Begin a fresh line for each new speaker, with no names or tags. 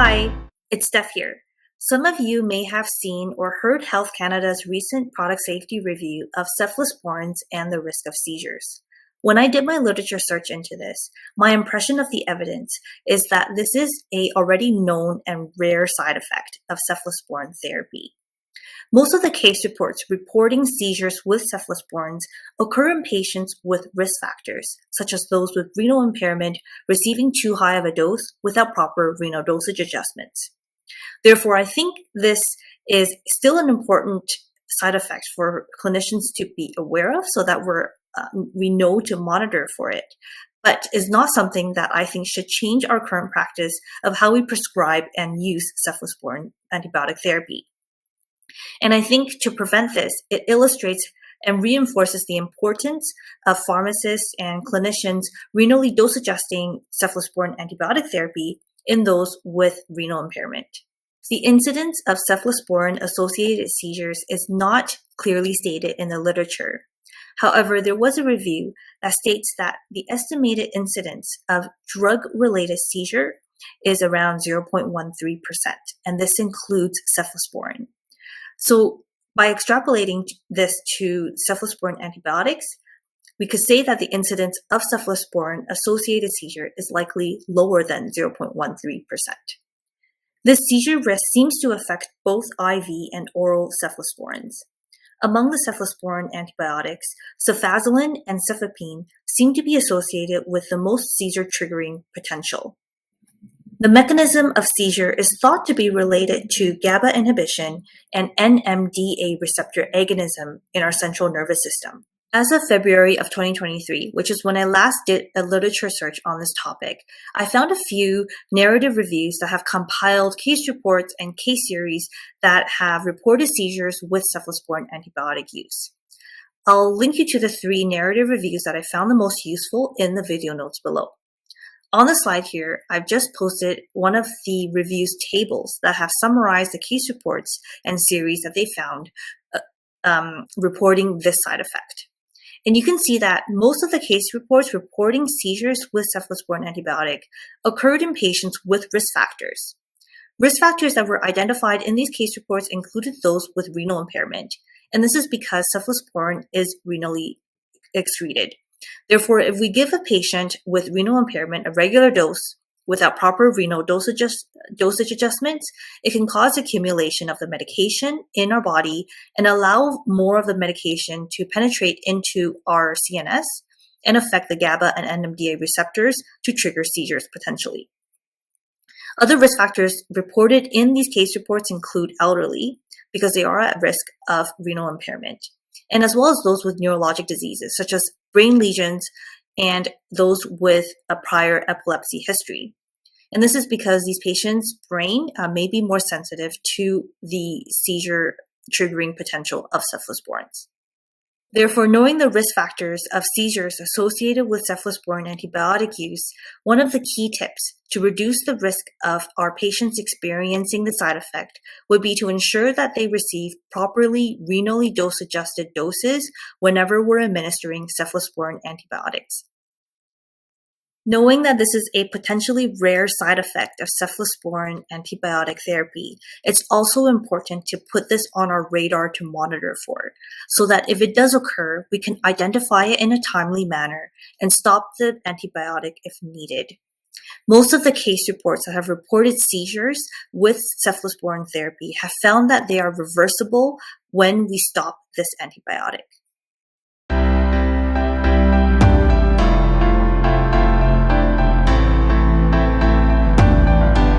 Hi, it's Steph here. Some of you may have seen or heard Health Canada's recent product safety review of cephalosporins and the risk of seizures. When I did my literature search into this, my impression of the evidence is that this is a already known and rare side effect of cephalosporin therapy. Most of the case reports reporting seizures with cephalosporins occur in patients with risk factors, such as those with renal impairment receiving too high of a dose without proper renal dosage adjustments. Therefore, I think this is still an important side effect for clinicians to be aware of so that we know to monitor for it, but is not something that I think should change our current practice of how we prescribe and use cephalosporin antibiotic therapy. And I think to prevent this, it illustrates and reinforces the importance of pharmacists and clinicians renally dose adjusting cephalosporin antibiotic therapy in those with renal impairment. The incidence of cephalosporin-associated seizures is not clearly stated in the literature. However, there was a review that states that the estimated incidence of drug-related seizure is around 0.13%, and this includes cephalosporin. So by extrapolating this to cephalosporin antibiotics, we could say that the incidence of cephalosporin-associated seizure is likely lower than 0.13%. This seizure risk seems to affect both IV and oral cephalosporins. Among the cephalosporin antibiotics, cefazolin and cefepime seem to be associated with the most seizure-triggering potential. The mechanism of seizure is thought to be related to GABA inhibition and NMDA receptor agonism in our central nervous system. As of February of 2023, which is when I last did a literature search on this topic, I found a few narrative reviews that have compiled case reports and case series that have reported seizures with cephalosporin antibiotic use. I'll link you to the 3 narrative reviews that I found the most useful in the video notes below. On the slide here, I've just posted one of the reviews tables that have summarized the case reports and series that they found reporting this side effect. And you can see that most of the case reports reporting seizures with cephalosporin antibiotic occurred in patients with risk factors. Risk factors that were identified in these case reports included those with renal impairment, and this is because cephalosporin is renally excreted. Therefore, if we give a patient with renal impairment a regular dose without proper renal dosage adjustments, it can cause accumulation of the medication in our body and allow more of the medication to penetrate into our CNS and affect the GABA and NMDA receptors to trigger seizures potentially. Other risk factors reported in these case reports include elderly, because they are at risk of renal impairment, and as well as those with neurologic diseases such as brain lesions and those with a prior epilepsy history. And this is because these patients' brain may be more sensitive to the seizure triggering potential of cephalosporins. Therefore, knowing the risk factors of seizures associated with cephalosporin antibiotic use, one of the key tips to reduce the risk of our patients experiencing the side effect would be to ensure that they receive properly renally dose-adjusted doses whenever we're administering cephalosporin antibiotics. Knowing that this is a potentially rare side effect of cephalosporin antibiotic therapy, it's also important to put this on our radar to monitor for, so that if it does occur, we can identify it in a timely manner and stop the antibiotic if needed. Most of the case reports that have reported seizures with cephalosporin therapy have found that they are reversible when we stop this antibiotic.